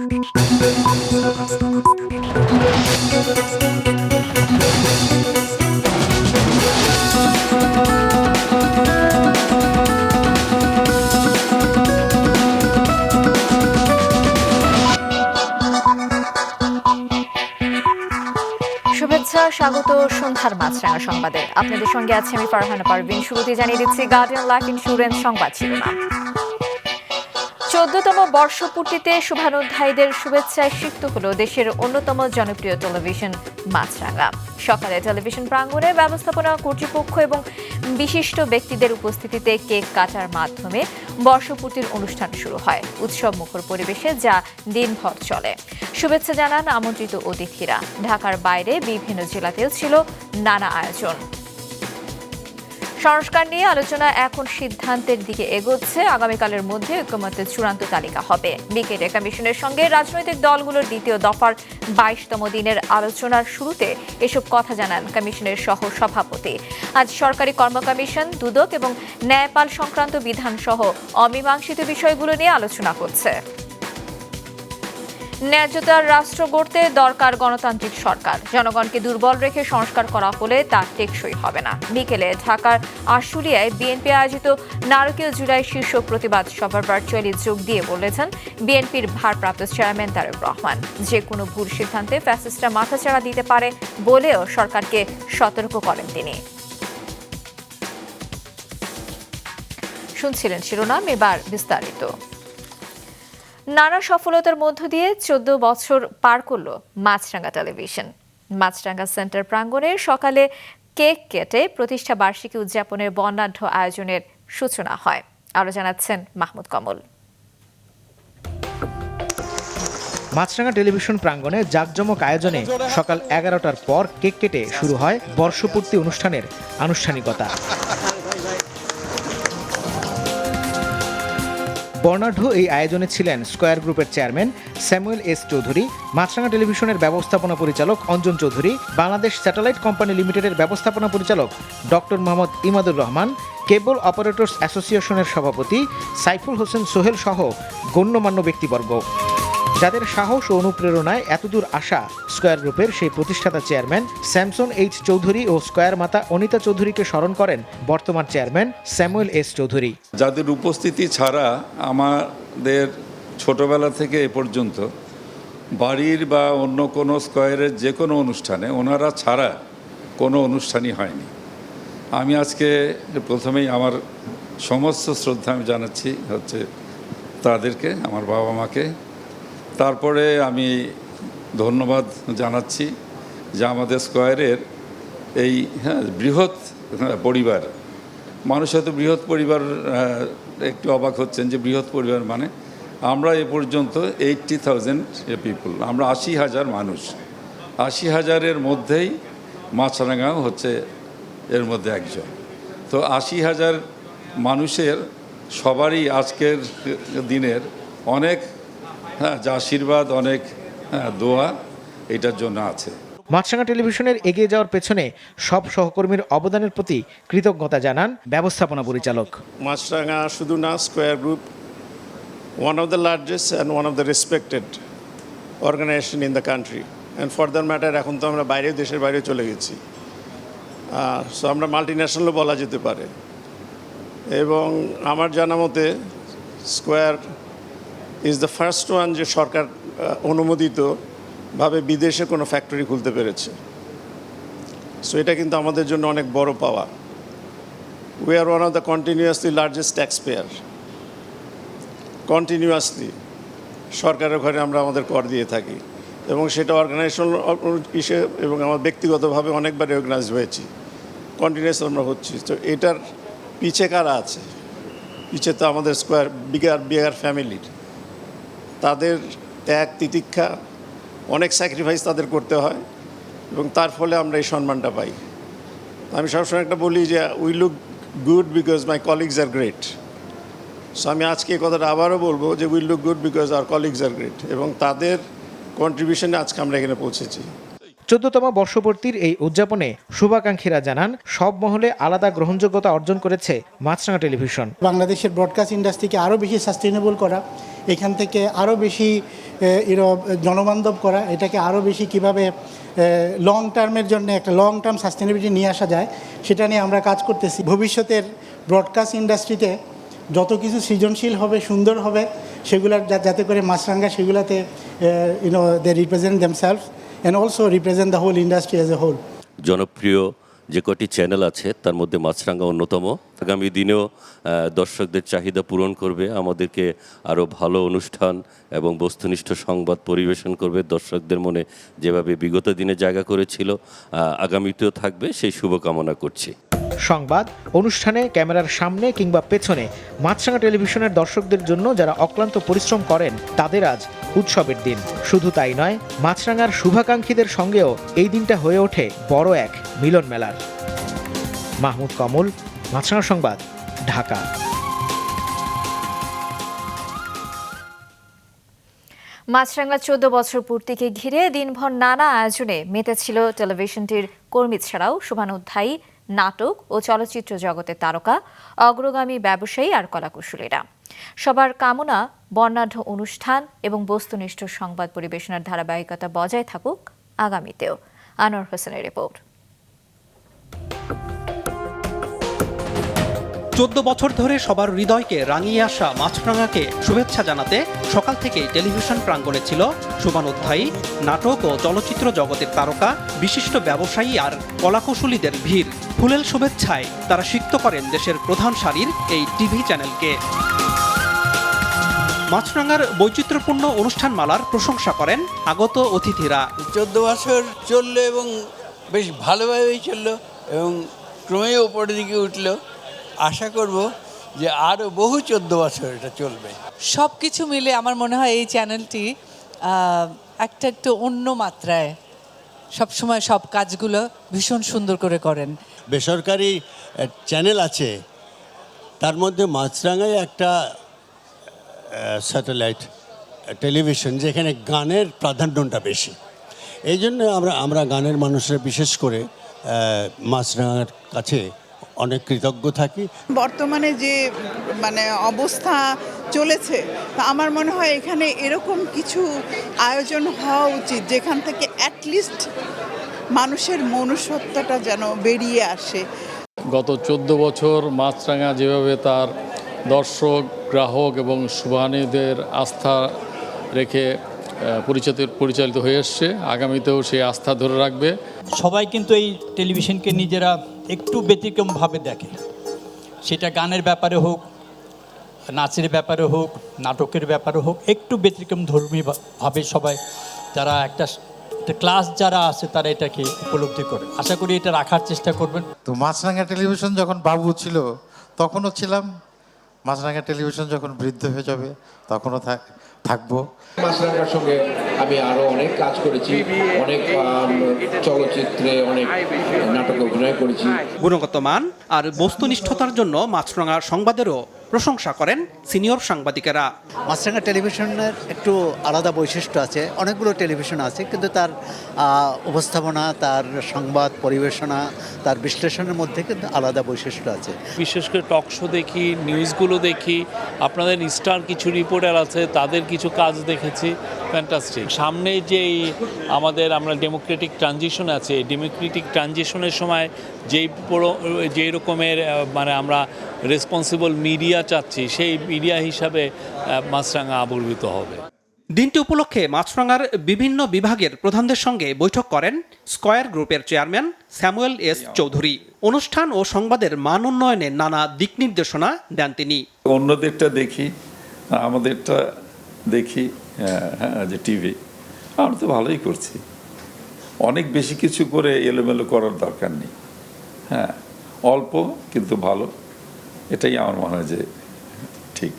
শুভেচ্ছা, স্বাগত সন্ধ্যার মাছরাঙা সংবাদে। আপনাদের সঙ্গে আছি আমি ফারহানা পারভিন। শুরুতে জানিয়ে দিচ্ছি গার্ডিয়ান লাইফ ইন্স্যুরেন্স সংবাদ শিরোনাম। 14তম বর্ষপূর্তিতে শুভানুধ্যায়ীদের শুভেচ্ছায় সিক্ত হল দেশের অন্যতম জনপ্রিয় টেলিভিশন মাছরাঙা। সকালে টেলিভিশন প্রাঙ্গণে ব্যবস্থাপনা কর্তৃপক্ষ এবং বিশিষ্ট ব্যক্তিদের উপস্থিতিতে কেক কাটার মাধ্যমে বর্ষপূর্তির অনুষ্ঠান শুরু হয় উৎসব মুখর পরিবেশে, যা দিনভর চলে। শুভেচ্ছা জানান আমন্ত্রিত অতিথিরা। ঢাকার বাইরে বিভিন্ন জেলাতেও ছিল নানা আয়োজন। সংস্কার নিয়ে আলোচনা এখন সিদ্ধান্তের দিকে এগোচ্ছে। আগামীকালের মধ্যে ঐকমত্যের চূড়ান্ত তালিকা হবে। বিকেলে কমিশনের সঙ্গে রাজনৈতিক দলগুলোর দ্বিতীয় দফার 22তম দিনের আলোচনার শুরুতে এসব কথা জানান কমিশনের সহ সভাপতি। আজ সরকারি কর্ম কমিশন, দুদক এবং ন্যায়পাল সংক্রান্ত বিধান সহ অমীমাংসিত বিষয়গুলো নিয়ে আলোচনা হচ্ছে। ন্যায্যতার রাষ্ট্র গড়তে দরকার গণতান্ত্রিক সরকার। জনগণকে দুর্বল রেখে সংস্কার করা হলে তা টেকসই হবে না। বিকেলে ঢাকার আশুলিয়ায় বিএনপি আয়োজিত নারকীয় জুলাই শীর্ষক প্রতিবাদ সভার ভার্চুয়ালি যোগ দিয়ে বলেছেন বিএনপির ভারপ্রাপ্ত চেয়ারম্যান তারেক রহমান, যে কোনো ভুল সিদ্ধান্তে ফ্যাসিস্টরা মাথাচাড়া দিতে পারে বলেও সরকারকে সতর্ক করেন তিনি। শুনছিলেন শিরোনাম, এবার বিস্তারিত। নানা সফলতার মধ্য দিয়ে 14 বছর পার করল মাছরাঙা টেলিভিশন। মাছরাঙা সেন্টার প্রাঙ্গণে সকালে কেক কেটে প্রতিষ্ঠা বার্ষিকী উদযাপনের বর্ণাঢ্য আয়োজনের সূচনা হয়। আরো জানাচ্ছেন মাহমুদ কমল। মাছরাঙা টেলিভিশন প্রাঙ্গণে জাঁকজমক আয়োজনে সকাল 11টার পর কেক কেটে শুরু হয় বর্ষপূর্তি অনুষ্ঠানের আনুষ্ঠানিকতা। বর্ণাঢ্য এই আয়োজনে ছিলেন স্কয়ার গ্রুপের চেয়ারম্যান স্যামুয়েল এস চৌধুরী, মাছরাঙা টেলিভিশনের ব্যবস্থাপনা পরিচালক অঞ্জন চৌধুরী, বাংলাদেশ স্যাটেলাইট কোম্পানি লিমিটেডের ব্যবস্থাপনা পরিচালক ডক্টর মোহাম্মদ ইমাদুর রহমান, কেবল অপারেটর্স অ্যাসোসিয়েশনের সভাপতি সাইফুল হোসেন সোহেল সহ গণ্যমান্য ব্যক্তিবর্গ, যাদের সাহস ও অনুপ্রেরণায় এতদূর আসা স্কয়ার গ্রুপের সেই প্রতিষ্ঠাতা চেয়ারম্যান স্যামসন এইচ চৌধুরী ও স্কয়ার মাতা অনিতা চৌধুরীকে স্মরণ করেন বর্তমান চেয়ারম্যান স্যামুয়েল এস চৌধুরী। যাদের উপস্থিতি ছাড়া আমাদের ছোটবেলা থেকে এ পর্যন্ত বাড়ির বা অন্য কোনো স্কয়ারের যে কোনো অনুষ্ঠানে ওনারা ছাড়া কোনো অনুষ্ঠানই হয়নি। আমি আজকে প্রথমেই আমার সমস্ত শ্রদ্ধা আমি জানাচ্ছি তাদেরকে, আমার বাবা মাকে। তারপরে আমি ধন্যবাদ জানাচ্ছি যে আমাদের স্কয়ারের এই বৃহৎ পরিবার, মানুষ হয়তো বৃহৎ পরিবার একটু অবাক হচ্ছেন যে বৃহৎ পরিবার মানে আমরা এ পর্যন্ত 80,000 পিপল, আমরা 80,000 মানুষ, 80,000-এর মধ্যেই মাছরাঙাও এর মধ্যে একজন। তো 80,000 মানুষের সবারই আজকের দিনের অনেক যা আশীর্বাদ, অনেক দোয়া এটার জন্য আছে। মাছরাঙা টেলিভিশনের এগিয়ে যাওয়ার পেছনে সব সহকর্মীর অবদানের প্রতি কৃতজ্ঞতা জানান ব্যবস্থাপনা পরিচালক। মাছরাঙা শুধু না, Square Group one of the largest and one of the respected organization in the country, and for that matter এখন তো আমরা দেশের বাইরে চলে গেছি, সো আমরা মাল্টিন্যাশনালও বলা যেতে পারে। এবং আমার জানা মতে square is the first one যে সরকার অনুমোদিতভাবে বিদেশে কোনো ফ্যাক্টরি খুলতে পেরেছে। সো এটা কিন্তু আমাদের জন্য অনেক বড় পাওয়া। We are one of the continuously largest tax payer. Continuously সরকারের ঘরে আমরা আমাদের কর দিয়ে থাকি, এবং সেটা অর্গানাইজেশনাল হিসেবে এবং আমার ব্যক্তিগতভাবে অনেকবার রিকগনাইজ হয়েছি, কন্টিনিউয়াস আমরা হচ্ছি। তো এটার পিছে কারা আছে? পিছে তো আমাদের স্কয়ার বিগার ফ্যামিলির, তাদের ত্যাগ তিতিক্ষা, অনেক স্যাক্রিফাইস তাদের করতে হয়, এবং তার ফলে আমরা এই সম্মানটা পাই। আমি সবসময় একটা বলি যে we look good because my colleagues are great. So আমি আজকে এই কথাটা আবারও বলবো যে we look good because our colleagues are great, এবং তাদের কন্ট্রিবিউশনে আজকে আমরা এখানে পৌঁছেছি। 14তম বর্ষপূর্তির এই উদযাপনে শুভাকাঙ্ক্ষীরা জানান সব মহলে আলাদা গ্রহণযোগ্যতা অর্জন করেছে মাছরাঙা টেলিভিশন। বাংলাদেশের ব্রডকাস্ট ইন্ডাস্ট্রিকে আরও বেশি সাস্টেনেবল করা, এখান থেকে আরও বেশি জনবান্ধব করা, এটাকে আরও বেশি কীভাবে লং টার্মের জন্য একটা লং টার্ম সাস্টেনেবিলিটি নিয়ে আসা যায় সেটা নিয়ে আমরা কাজ করতেছি। ভবিষ্যতের ব্রডকাস্ট ইন্ডাস্ট্রিতে যত কিছু সৃজনশীল হবে, সুন্দর হবে, সেগুলার যাতে করে মাছরাঙ্গা সেগুলাতে they represent themselves and also represent the whole industry as a whole. জনপ্রিয় যে কটি চ্যানেল আছে তার মধ্যে মাছরাঙ্গা অন্যতম। আগামী দিনেও দর্শকদের চাহিদা পূরণ করবে, আমাদেরকে আরও ভালো অনুষ্ঠান এবং বস্তুনিষ্ঠ সংবাদ পরিবেশন করবে, দর্শকদের মনে যেভাবে বিগত দিনে জায়গা করেছিল আগামীতেও থাকবে, সেই শুভকামনা করছি। সংবাদ অনুষ্ঠানে ক্যামেরার সামনে কিংবা পেছনে মাছরাঙা টেলিভিশনের দর্শকদের জন্য যারা অক্লান্ত পরিশ্রম করেন তাদের আজ উৎসবের দিন। শুধু তাই নয়, মাছরাঙার শুভাকাঙ্ক্ষীদের সঙ্গেও এই দিনটা হয়ে ওঠে বড় এক মিলন মেলার। মাহমুদ কমল, মাছরাঙা সংবাদ, ঢাকা। মাছরাঙা 14 বছর পূর্তিকে ঘিরে দিনভর নানা আয়োজনে মেতেছিল টেলিভিশনটির কর্মী ছাড়াও শুভানুধ্যায়ী, নাটক ও চলচ্চিত্র জগতের তারকা, অগ্রগামী ব্যবসায়ী আর কলাকুশলীরা। সবার কামনা বর্ণাঢ্য অনুষ্ঠান এবং বস্তুনিষ্ঠ সংবাদ পরিবেশনার ধারাবাহিকতা বজায় থাকুক আগামীতেও। আনোয়ার হোসেনের রিপোর্ট। 14 বছর ধরে সবার হৃদয়কে রাঙিয়ে আসা মাছরাঙাকে শুভেচ্ছা জানাতে সকাল থেকেই টেলিভিশন প্রাঙ্গণে ছিল শুভানুধ্যায়ী, নাটক ও চলচ্চিত্র জগতের তারকা, বিশিষ্ট ব্যবসায়ী আর কলাকুশলীদের ভিড়। ফুলেল শুভেচ্ছায় তারা সিক্ত করেন দেশের প্রধান সারির এই টিভি চ্যানেলকে। মাছরাঙার বৈচিত্র্যপূর্ণ অনুষ্ঠানমালার প্রশংসা করেন আগত অতিথিরা। 14 বছর চললো এবং বেশ ভালোভাবেই চললো এবং ক্রমেই ওপরের দিকে উঠলো। আশা করব যে আরও বহু 14 বছর এটা চলবে। সব কিছু মিলে আমার মনে হয় এই চ্যানেলটি একটু অন্য মাত্রায় সবসময় সব কাজগুলো ভীষণ সুন্দর করে করেন। বেসরকারি চ্যানেল আছে, তার মধ্যে মাছরাঙায় একটা স্যাটেলাইট টেলিভিশন যেখানে গানের প্রাধান্যটা বেশি। এই জন্য আমরা গানের মানুষরা বিশেষ করে মাছরাঙার কাছে অনেক কৃতজ্ঞ থাকি। বর্তমানে যে অবস্থা চলেছে, আমার মনে হয় এখানে এরকম কিছু আয়োজন হওয়া উচিত যেখান থেকে অ্যাটলিস্ট মানুষের মনুষ্যত্বটা যেন বেরিয়ে আসে। গত 14 বছর মাছরাঙা যেভাবে তার দর্শক, গ্রাহক এবং শুভানুদের আস্থা রেখে পরিচালিত হয়ে এসছে, আগামীতেও সেই আস্থা ধরে রাখবে। সবাই কিন্তু এই টেলিভিশনকে নিজেরা একটু ব্যতিক্রমভাবে দেখে, সেটা গানের ব্যাপারে হোক, নাচের ব্যাপারে হোক, নাটকের ব্যাপারে হোক, একটু ব্যতিক্রম ধর্মীভাবে সবাই যারা একটা ক্লাস যারা আছে তারা এটাকে উপলব্ধি করে। আশা করি এটা রাখার চেষ্টা করবেন। তো মাছরাঙা টেলিভিশন যখন বাবু ছিল তখনও ছিলাম, মাছরাঙা টেলিভিশন যখন বৃদ্ধ হয়ে যাবে তখনও থাকবো। মাছরাঙার সঙ্গে আমি আরো অনেক কাজ করেছি, অনেক চলচ্চিত্রে, অনেক নাটকে অভিনয় করেছি। গুণগত মান আর বস্তুনিষ্ঠতার জন্য মাছরাঙা সংবাদেরও প্রশংসা করেন সিনিয়র সাংবাদিকেরা। মাছরাঙা টেলিভিশনের একটু আলাদা বৈশিষ্ট্য আছে, অনেকগুলো টেলিভিশন আছে কিন্তু তার উপস্থাপনা, তার সংবাদ পরিবেশনা, তার বিশ্লেষণের মধ্যে কিন্তু আলাদা বৈশিষ্ট্য আছে। বিশেষ করে টক শো দেখি, নিউজগুলো দেখি, আপনাদের স্টার কিছু রিপোর্টার আছে, তাদের কিছু কাজ দেখেছি, ফ্যান্টাস্টিক। সামনে আমরা ডেমোক্রেটিক ট্রানজিশন আছে, ডেমোক্রেটিক ট্রানজিশনের সময় যেই রকমের আমরা রেসপন্সিবল মিডিয়া চাচ্ছি, সেই মিডিয়া হিসাবে মাছরাঙা আবির্ভূত হবে। দিনটি উপলক্ষে মাছরাঙার বিভিন্ন বিভাগের প্রধানদের সঙ্গে বৈঠক করেন স্কয়ার গ্রুপের চেয়ারম্যান স্যামুয়েল এস চৌধুরী। অনুষ্ঠান ও সংবাদের মান উন্নয়নে নানা দিক নির্দেশনা দেন তিনি। অন্যদেরটা দেখি, আমাদেরটা দেখি, যে টিভি আমরা তো ভালোই করছি, অনেক বেশি কিছু করে এলোমেলো করার দরকার নেই। হ্যাঁ, অল্প কিন্তু ভালো, এটাই আমার মনে হয় যে ঠিক।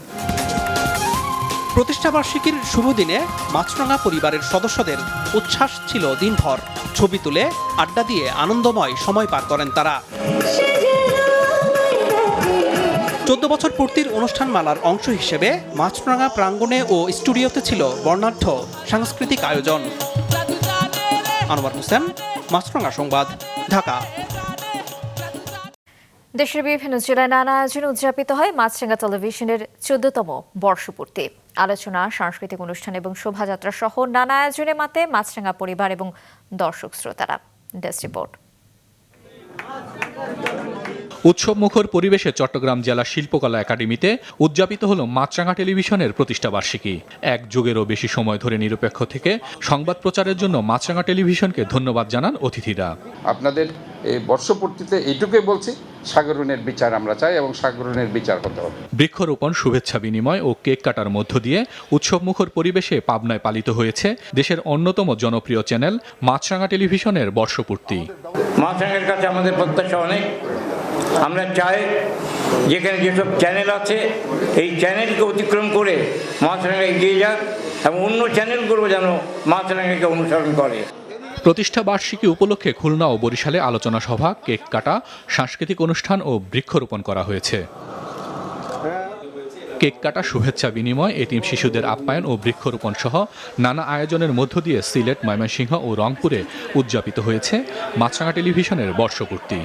প্রতিষ্ঠাবার্ষিকীর শুভ দিনে মাছরাঙা পরিবারের সদস্যদের উচ্ছ্বাস ছিল দিনভর। ছবি তুলে, আড্ডা দিয়ে আনন্দময় সময় পার করেন তারা। 14 বছর পূর্তির অনুষ্ঠানমালার অংশ হিসেবে মাছরাঙা প্রাঙ্গণে ও স্টুডিওতে ছিল বর্ণাঢ্য সাংস্কৃতিক আয়োজন। আনোয়ার হোসেন, মাছরাঙা সংবাদ, ঢাকা। দেশের বিভিন্ন জেলায় নানা আয়োজনে উদযাপিত হয় মাছরাঙা টেলিভিশনের 14তম বর্ষপূর্তি। আলোচনা, সাংস্কৃতিক অনুষ্ঠান এবং শোভাযাত্রা সহ নানা আয়োজনে মাতে মাছরাঙা পরিবার এবং দর্শক শ্রোতারা। Desk report. উৎসবমুখর পরিবেশে চট্টগ্রাম জেলা শিল্পকলা একাডেমিতে উদযাপিত হল মাছরাঙা টেলিভিশনের প্রতিষ্ঠাবার্ষিকী। এক যুগেরও বেশি সময় ধরে নিরপেক্ষ থেকে সংবাদ প্রচারের জন্য মাছরাঙা টেলিভিশনকে ধন্যবাদ জানান অতিথিরা। আপনাদের এই বর্ষপূর্তিতে এইটুকুই বলছি, সাগরণের বিচার আমরা চাই এবং সাগরণের বিচার হতে হবে। বৃক্ষরোপণ, শুভেচ্ছা বিনিময় ও কেক কাটার মধ্য দিয়ে উৎসবমুখর পরিবেশে পাবনায় পালিত হয়েছে দেশের অন্যতম জনপ্রিয় চ্যানেল মাছরাঙা টেলিভিশনের বর্ষপূর্তি। মাছরাঙার কাছে আমাদের প্রত্যাশা অনেক। আমরা চাই যেখানে যেসব চ্যানেল আছে এই চ্যানেলকে অতিক্রম করে মাছরাঙা এগিয়ে যাক এবং অন্য চ্যানেলগুলো যেন মাছরাঙাকে অনুসরণ করে। প্রতিষ্ঠা বার্ষিকী উপলক্ষে খুলনা ও বরিশালে আলোচনা সভা, কেক কাটা, সাংস্কৃতিক অনুষ্ঠান ও বৃক্ষরোপণ করা হয়েছে। কেক কাটা, শুভেচ্ছা বিনিময়, এতিম শিশুদের আপ্যায়ন ও বৃক্ষরোপণ সহ নানা আয়োজনের মধ্য দিয়ে সিলেট, ময়মনসিংহ ও রংপুরে উদযাপিত হয়েছে মাছরাঙা টেলিভিশনের বর্ষপূর্তি।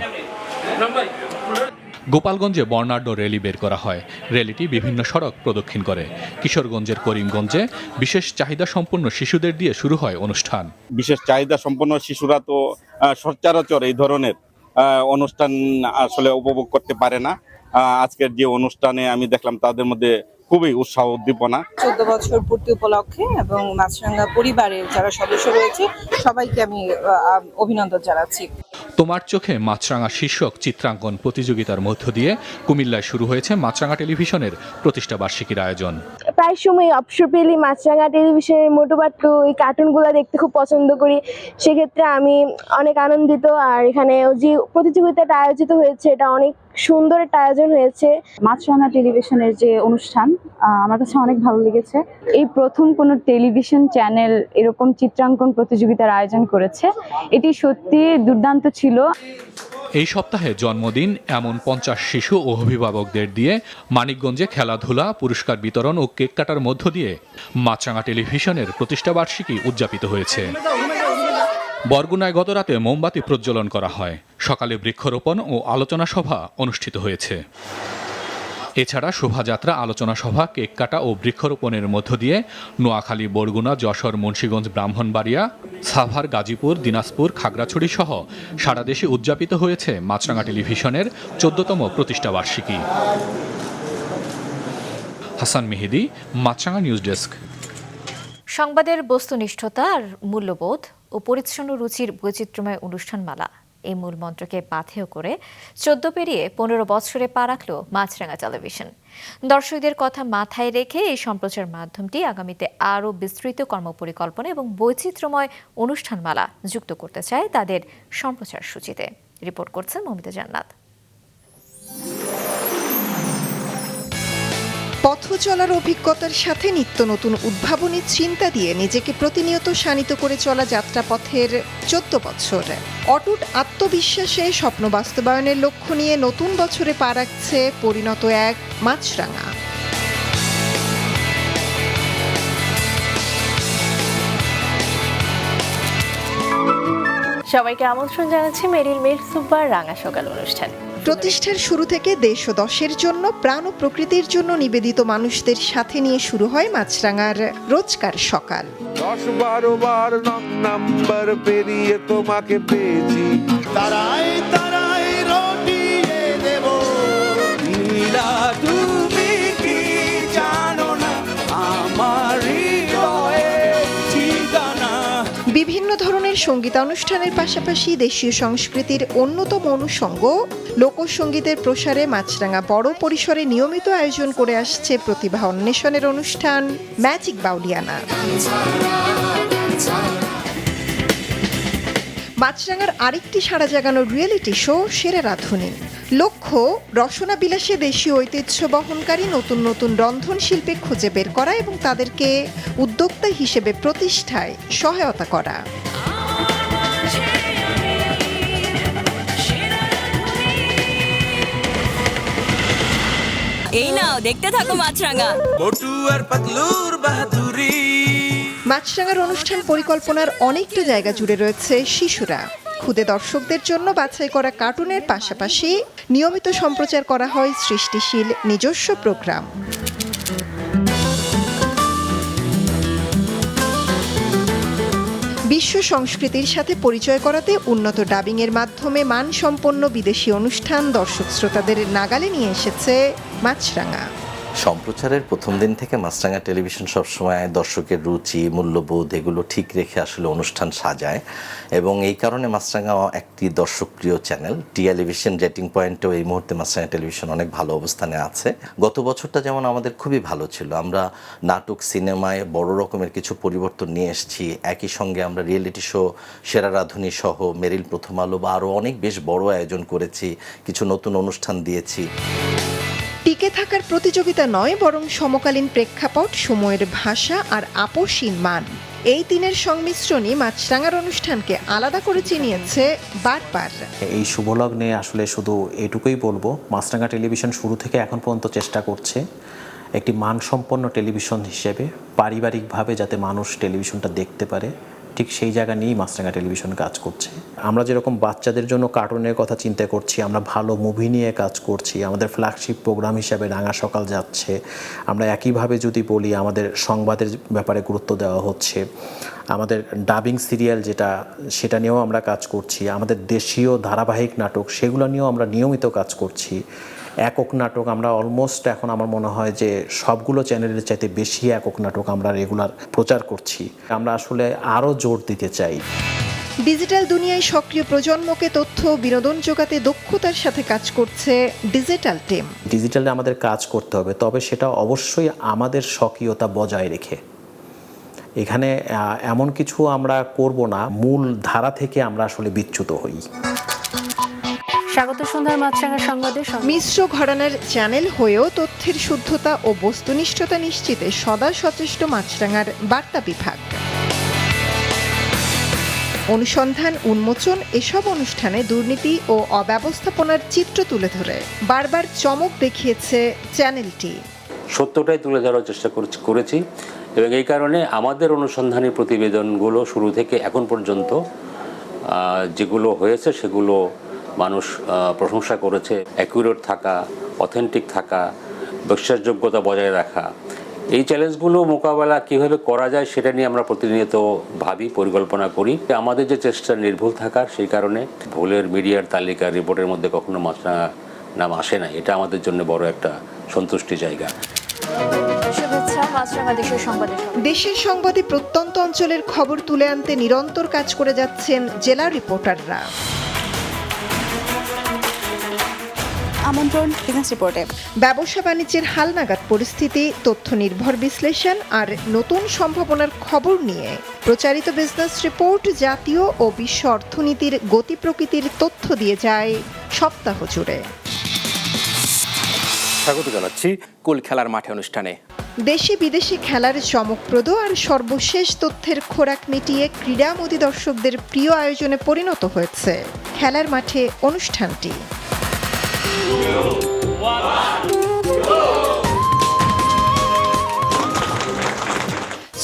গোপালগঞ্জে বর্ণাঢ্য র্যালি বের করা হয়। র্যালিটি বিভিন্ন সড়ক প্রদক্ষিণ করে। কিশোরগঞ্জের করিমগঞ্জে বিশেষ চাহিদা সম্পন্ন শিশুদের দিয়ে শুরু হয় অনুষ্ঠান। বিশেষ চাহিদা সম্পন্ন শিশুরা তো সচরাচর এই ধরনের অনুষ্ঠান আসলে উপভোগ করতে পারে না। আজকের যে অনুষ্ঠানে আমি দেখলাম তাদের মধ্যে খুবই উৎসাহ উদ্দীপনা। 14 বছর পূর্তি উপলক্ষে এবং মাছরাঙা পরিবারের যারা সদস্য রয়েছে সবাইকে আমি অভিনন্দন জানাচ্ছি। তোমার চোখে মাছরাঙা শীর্ষক চিত্রাঙ্কন প্রতিযোগিতার মধ্য দিয়ে কুমিল্লায় শুরু হয়েছে মাছরাঙা টেলিভিশনের প্রতিষ্ঠা বার্ষিকীর আয়োজন। প্রায় সময় অবসর পেলে মাছরাঙা টেলিভিশনের মোটুপাট্টু এই কার্টুনগুলো দেখতে খুব পছন্দ করি। সেক্ষেত্রে আমি অনেক আনন্দিত। আর এখানে যে প্রতিযোগিতাটা আয়োজিত হয়েছে এটা অনেক সুন্দর একটা আয়োজন হয়েছে। মাছরাঙা টেলিভিশনের যে অনুষ্ঠান আমার কাছে অনেক ভালো লেগেছে। এই প্রথম কোনো টেলিভিশন চ্যানেল এরকম চিত্রাঙ্কন প্রতিযোগিতার আয়োজন করেছে, এটি সত্যি দুর্দান্ত ছিল। এই সপ্তাহে জন্মদিন এমন 50 শিশু ও অভিভাবকদের দিয়ে মানিকগঞ্জে খেলাধুলা, পুরস্কার বিতরণ ও কেক কাটার মধ্য দিয়ে মাছরাঙা টেলিভিশনের প্রতিষ্ঠা বার্ষিকী উদযাপিত হয়েছে। বরগুনায় গতরাতে মোমবাতি প্রজ্বলন করা হয়। সকালে বৃক্ষরোপণ ও আলোচনা সভা অনুষ্ঠিত হয়েছে। এছাড়া শোভাযাত্রা, আলোচনা সভা, কেক কাটা ও বৃক্ষরোপণের মধ্য দিয়ে নোয়াখালী, বরগুনা, যশোর, মুন্সিগঞ্জ, ব্রাহ্মণবাড়িয়া, সাভার, গাজীপুর, দিনাজপুর, খাগড়াছড়ি সহ সারা দেশে উদযাপিত হয়েছে মাছরাঙা টেলিভিশনের 14তম প্রতিষ্ঠা বার্ষিকী। হাসান মেহেদি, মাছরাঙা নিউজ ডেস্ক। সংবাদের বস্তুনিষ্ঠতা আর মূল্যবোধ ও পরিচ্ছন্ন রুচির বৈচিত্র্যময় অনুষ্ঠানমালা, এই মূল মন্ত্রকে পাথেয় করে 14 পেরিয়ে 15 বছরে পা রাখল মাছরাঙা টেলিভিশন। দর্শকদের কথা মাথায় রেখে এই সম্প্রচার মাধ্যমটি আগামীতে আরও বিস্তৃত কর্মপরিকল্পনা এবং বৈচিত্র্যময় অনুষ্ঠানমালা যুক্ত করতে চায় তাদের সম্প্রচার সূচিতে। রিপোর্ট করছেন মমিতা জান্নাত। পথ চলার অভিজ্ঞতার সাথে নিত্য নতুন উদ্ভাবনী চিন্তা দিয়ে নিজেকে প্রতিনিয়ত শানিত করে চলা যাত্রাপথের 14 বছর। অটুট আত্মবিশ্বাসে স্বপ্ন বাস্তবায়নের লক্ষ্য নিয়ে নতুন বছরে পা রাখছে পরিণত এক মাছরাঙা। সবাইকে আমন্ত্রণ জানাচ্ছি মেরিল মির সুপার রাঙা সকাল অনুষ্ঠানে। প্রতিষ্ঠার শুরু থেকে দেশ ও দশের জন্য, প্রাণ ও প্রকৃতির জন্য নিবেদিত মানুষদের সাথে নিয়ে শুরু হয় মাছরাঙার রোজকার সকাল। 10-12 বার নাম্বার পেরিয়ে তোমাকে পেয়েছি, তারাই তারাই রটিয়ে দেব নীলা, তুমি কি জানো না আমার হৃদয়ের ঠিকানা। বিভিন্ন ধরনের সঙ্গীতানুষ্ঠানের পাশাপাশি দেশীয় সংস্কৃতির অন্যতম অনুষঙ্গ লোকসঙ্গীতের প্রসারে মাছরাঙা বড় পরিসরে নিয়মিত আয়োজন করে আসছে প্রতিভা অন্বেষণের অনুষ্ঠান ম্যাজিক বাউলিয়ানা। মাছরাঙার আরেকটি সাড়া জাগানো রিয়েলিটি শো সেরা রাঁধুনি। লক্ষ্য রসনা বিলাসে দেশীয় ঐতিহ্য বহনকারী নতুন নতুন রন্ধনশিল্পী খুঁজে বের করা এবং তাদেরকে উদ্যোক্তা হিসেবে প্রতিষ্ঠায় সহায়তা করা। এই নাও দেখতে থাকো মাছরাঙা। বটু আর পাতলুর বাহাদুরি। মাছরাঙার অনুষ্ঠান পরিকল্পনার অনেকটা জায়গা জুড়ে রয়েছে শিশুরা। ক্ষুদে দর্শকদের জন্য বাছাই করা কার্টুনের পাশাপাশি নিয়মিত সম্প্রচার করা হয় সৃষ্টিশীল নিজস্ব প্রোগ্রাম। বিশ্ব সংস্কৃতির সাথে পরিচয় করাতে উন্নত ডাবিংয়ের মাধ্যমে মানসম্পন্ন বিদেশি অনুষ্ঠান দর্শক শ্রোতাদের নাগালে নিয়ে এসেছে মাছরাঙা। সম্প্রচারের প্রথম দিন থেকে মাছরাঙা টেলিভিশন সবসময় দর্শকের রুচি মূল্যবোধ এগুলো ঠিক রেখে আসলে অনুষ্ঠান সাজায় এবং এই কারণে মাছরাঙা একটি দর্শকপ্রিয় চ্যানেল। টেলিভিশন রেটিং পয়েন্টেও এই মুহূর্তে মাছরাঙা টেলিভিশন অনেক ভালো অবস্থানে আছে। গত বছরটা যেমন আমাদের খুবই ভালো ছিল, আমরা নাটক সিনেমায় বড় রকমের কিছু পরিবর্তন নিয়ে এসেছি। একই সঙ্গে আমরা রিয়েলিটি শো সেরা রাঁধুনি সহ মেরিল প্রথম আলো বা আরও অনেক বেশ বড় আয়োজন করেছি, কিছু নতুন অনুষ্ঠান দিয়েছি। টিকে থাকার প্রতিযোগিতা নয়, বরং সমকালীন প্রেক্ষাপট, সময়ের ভাষা আর আপসীন মান, এই তিনের সংমিশ্রণই মাছরাঙার অনুষ্ঠানকে আলাদা করে চিনিয়েছে বারবার। এই শুভলগ্নে আসলে শুধু এটুকুই বলবো, মাছরাঙা টেলিভিশন শুরু থেকে এখন পর্যন্ত চেষ্টা করছে একটি মানসম্পন্ন টেলিভিশন হিসেবে পারিবারিকভাবে যাতে মানুষ টেলিভিশনটা দেখতে পারে, ঠিক সেই জায়গা নিয়েই মাছরাঙা টেলিভিশন কাজ করছে। আমরা যেরকম বাচ্চাদের জন্য কার্টুনের কথা চিন্তা করছি, আমরা ভালো মুভি নিয়ে কাজ করছি, আমাদের ফ্ল্যাগশিপ প্রোগ্রাম হিসাবে রাঙা সকাল যাচ্ছে। আমরা একইভাবে যদি বলি, আমাদের সংবাদের ব্যাপারে গুরুত্ব দেওয়া হচ্ছে, আমাদের ডাবিং সিরিয়াল সেটা নিয়েও আমরা কাজ করছি, আমাদের দেশীয় ধারাবাহিক নাটক সেগুলো নিয়েও আমরা নিয়মিত কাজ করছি। একক নাটক আমরা অলমোস্ট এখন আমার মনে হয় যে সবগুলো চ্যানেলের চাইতে বেশি একক নাটক আমরা রেগুলার প্রচার করছি। আমরা আসলে আরও জোর দিতে চাই। ডিজিটাল দুনিয়ায় সক্রিয় প্রজন্মকে তথ্য ও বিনোদন জোগাতে দক্ষতার সাথে কাজ করছে ডিজিটাল টিম। ডিজিটালে আমাদের কাজ করতে হবে, তবে সেটা অবশ্যই আমাদের স্বকীয়তা বজায় রেখে। এখানে এমন কিছু আমরা করব না মূল ধারা থেকে আমরা আসলে বিচ্যুত হই। স্বাগত সন্ধ্যার মাছরাঙা সংবাদে। মিশ্র ঘরানার চ্যানেল হয়েও তথ্যের শুদ্ধতা ও বস্তুনিষ্ঠতা নিশ্চিতে সদা সচেষ্ট মাছরাঙার বার্তা বিভাগ। অনুসন্ধান, উন্মোচন এসব অনুষ্ঠানে দুর্নীতি ও অব্যবস্থাপনার চিত্র তুলে ধরে বারবার চমক দেখিয়েছে চ্যানেলটি। সত্যটাই তুলে ধরার চেষ্টা করেছি এবং এই কারণে আমাদের অনুসন্ধানী প্রতিবেদনগুলো শুরু থেকে এখন পর্যন্ত যেগুলো হয়েছে সেগুলো মানুষ প্রশংসা করেছে। অ্যাকুরেট থাকা, অথেন্টিক থাকা, বিশ্বাসযোগ্যতা বজায় রাখা, এই চ্যালেঞ্জগুলো মোকাবেলা কীভাবে করা যায় সেটা নিয়ে আমরা প্রতিনিয়ত ভাবি, পরিকল্পনা করি। আমাদের যে চেষ্টা নির্ভুল থাকার, সেই কারণে ভুলের মিডিয়ার তালিকা রিপোর্টের মধ্যে কখনো মাছরাঙা নাম আসে না। এটা আমাদের জন্য বড় একটা সন্তুষ্টি জায়গা। দেশের সংবাদে প্রত্যন্ত অঞ্চলের খবর তুলে আনতে নিরন্তর কাজ করে যাচ্ছেন জেলা রিপোর্টাররা। আমন্ত্রণ বিজনেস রিপোর্টে। ব্যবসা বাণিজ্যের হালনাগাদ পরিস্থিতি, তথ্য নির্ভর বিশ্লেষণ আর নতুন সম্ভাবনার খবর নিয়ে প্রচারিত বিজনেস রিপোর্ট জাতীয় ও বিশ্ব অর্থনীতির গতি প্রকৃতির তথ্য দিয়ে যায় সপ্তাহ জুড়ে। স্বাগত জানাচ্ছি কুল খেলার মাঠে অনুষ্ঠানে। দেশি বিদেশি খেলার চমকপ্রদ আর সর্বশেষ তথ্যের খোরাক মিটিয়ে ক্রীড়ামোদী দর্শকদের প্রিয় আয়োজনে পরিণত হয়েছে খেলার মাঠে অনুষ্ঠানটি।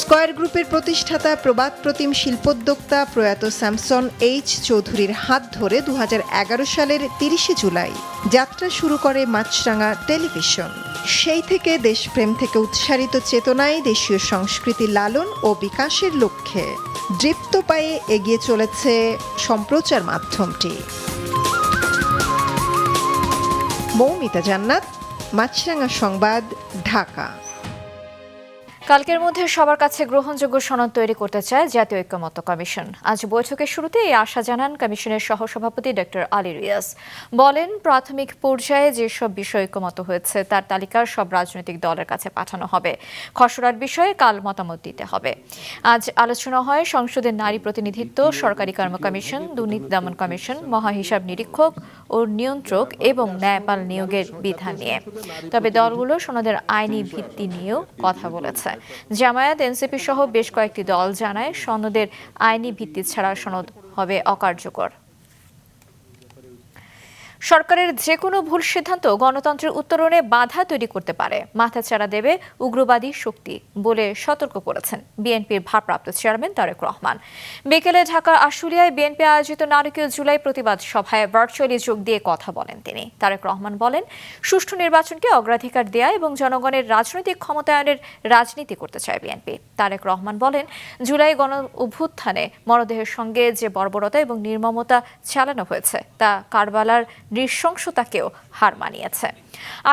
স্কয়ার গ্রুপের প্রতিষ্ঠাতা, প্রবাদ প্রতিম শিল্পোদ্যোক্তা প্রয়াত স্যামসন এইচ চৌধুরীর হাত ধরে 2011 সালের 30 জুলাই যাত্রা শুরু করে মাছরাঙা টেলিভিশন। সেই থেকে দেশপ্রেম থেকে উৎসারিত চেতনায় দেশীয় সংস্কৃতি লালন ও বিকাশের লক্ষ্যে দৃপ্ত পায়ে এগিয়ে চলেছে সম্প্রচার মাধ্যমটি। মৌমিতা জান্নাত, মাছরাঙা সংবাদ, ঢাকা। কালকের মধ্যে সবার কাছে গ্রহণযোগ্য সনদ তৈরি করতে চায় জাতীয় ঐক্যমত্য কমিশন। আজ বৈঠকের শুরুতে এই আশা জানান কমিশনের সহসভাপতি ডক্টর আলী রিয়াজ। বলেন, প্রাথমিক পর্যায়ে যেসব বিষয় ঐক্যমত্য হয়েছে তার তালিকা সব রাজনৈতিক দলের কাছে পাঠানো হবে। খসড়ার বিষয়ে কাল মতামত দিতে হবে। আজ আলোচনা হয় সংসদের নারী প্রতিনিধিত্ব, সরকারি কর্ম কমিশন, দুর্নীতি দমন কমিশন, মহাহিসাব নিরীক্ষক ও নিয়ন্ত্রক এবং ন্যায়পাল নিয়োগের বিধান নিয়ে। তবে দলগুলো সনদের আইনি ভিত্তি নিয়েও কথা বলেছে। জামায়াত, এনসিপি সহ বেশ কয়েকটি দল জানায় সনদের আইনি ভিত্তি ছাড়া সনদ হবে অকার্যকর। সরকারের যে কোনো ভুল সিদ্ধান্ত গণতন্ত্রের উত্তরণে বাধা তৈরি করতে পারে, মাথাচাড়া দেবে উগ্রবাদী শক্তি বলে সতর্ক করেছেন বিএনপির ভারপ্রাপ্ত চেয়ারম্যান তারেক রহমান। বিকেলে ঢাকার আশুলিয়ায় বিএনপি আয়োজিত নারকীয় জুলাই প্রতিবাদ সভায় ভার্চুয়ালি যোগ দিয়ে কথা বলেন তিনি। তারেক রহমান বলেন, সুষ্ঠু নির্বাচনকে অগ্রাধিকার দেয়া এবং জনগণের রাজনৈতিক ক্ষমতায়নের রাজনীতি করতে চায় বিএনপি। তারেক রহমান বলেন, জুলাই গণ অভ্যুত্থানে মরদেহের সঙ্গে যে বর্বরতা এবং নির্মমতা চালানো হয়েছে তা কারবালার নৃশংসতাকেও হার মানিয়েছে।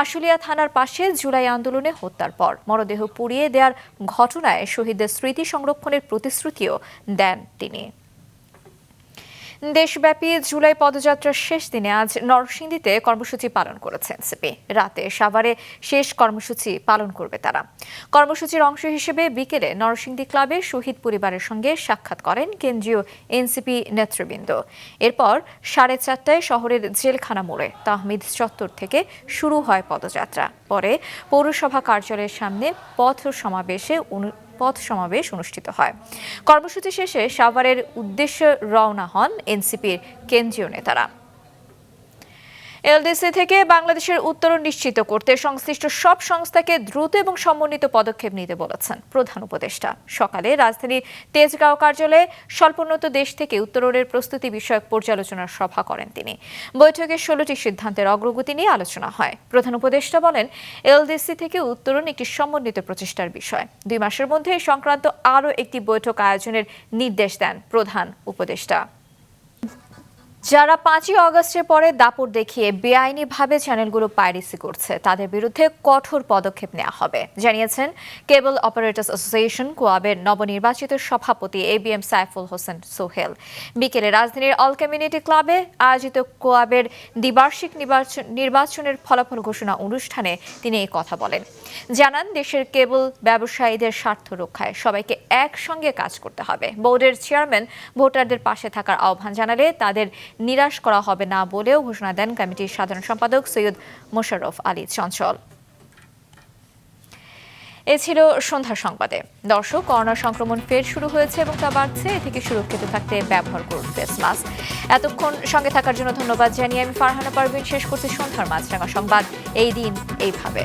আশুলিয়া থানার পাশে জুলাই আন্দোলনে হত্যার পর মরদেহ পুড়িয়ে দেওয়ার ঘটনায় শহীদদের স্মৃতি সংরক্ষণের প্রতিশ্রুতিও দেন তিনি। দেশব্যাপী জুলাই পদযাত্রার শেষ দিনে আজ নরসিংদীতে কর্মসূচি পালন করেছে এনসিপি। রাতে সাভারে শেষ কর্মসূচি পালন করবে তারা। কর্মসূচির অংশ হিসেবে বিকেলে নরসিংদী ক্লাবে শহীদ পরিবারের সঙ্গে সাক্ষাৎ করেন কেন্দ্রীয় এনসিপি নেতৃবৃন্দ। এরপর 4:30টায় শহরের জেলখানা মোড়ে তাহমিদ চত্বর থেকে শুরু হয় পদযাত্রা। পরে পৌরসভা কার্যালয়ের সামনে পথ সমাবেশ অনুষ্ঠিত হয়। কর্মসূচি শেষে সাভারের উদ্দেশ্যে রওনা হন এনসিপির কেন্দ্রীয় নেতারা। এলডিসি থেকে বাংলাদেশের উত্তরণ নিশ্চিত করতে সংশ্লিষ্ট সব সংস্থাকে দ্রুত এবং সমন্বিত পদক্ষেপ নিতে বলেছেন প্রধান উপদেষ্টা। সকালে রাজধানীর তেজগাঁও কার্যালয়ে স্বল্পোন্নত দেশ থেকে উত্তরণের প্রস্তুতি বিষয়ক পর্যালোচনার সভা করেন তিনি। বৈঠকে 16টি সিদ্ধান্তের অগ্রগতি নিয়ে আলোচনা হয়। প্রধান উপদেষ্টা বলেন, এলডিসি থেকে উত্তরণ একটি সমন্বিত প্রচেষ্টার বিষয়। 2 মাসের মধ্যে এই সংক্রান্ত আরও একটি বৈঠক আয়োজনের নির্দেশ দেন প্রধান উপদেষ্টা। যারা 5ই অগস্টের পরে দাপট দেখিয়ে বেআইনিভাবে চ্যানেলগুলো পাইরেসি করছে তাদের বিরুদ্ধে কঠোর পদক্ষেপ নেওয়া হবে, জানিয়েছেন কেবল অপারেটর্স অ্যাসোসিয়েশন কোয়াবের নবনির্বাচিত সভাপতি ABM সাইফুল হোসেন সোহেল। বিকেলে রাজধানীর অল কমিউনিটি ক্লাবে আয়োজিত কোয়াবের দ্বিবার্ষিক নির্বাচনের ফলাফল ঘোষণা অনুষ্ঠানে তিনি এই কথা বলেন। জানান, দেশের কেবল ব্যবসায়ীদের স্বার্থ রক্ষায় সবাইকে একসঙ্গে কাজ করতে হবে। বোর্ডের চেয়ারম্যান ভোটারদের পাশে থাকার আহ্বান জানালে তাদের নিরাশ করা হবে না বলেও ঘোষণা দেন কমিটির সাধারণ সম্পাদক সৈয়দ মোশাররফ আলী চঞ্চল। এ ছিল সন্ধ্যার সংবাদে। দর্শক, করোনা সংক্রমণ ফের শুরু হয়েছে এবং তা বাড়ছে। এ থেকে সুরক্ষিত থাকতে ব্যবহার করুন ফেস মাস্ক। এতক্ষণ সঙ্গে থাকার জন্য ধন্যবাদ জানিয়ে আমি ফারহানা পারভিন শেষ করছি সন্ধ্যার মাছরাঙা সংবাদ। এই দিন এইভাবে।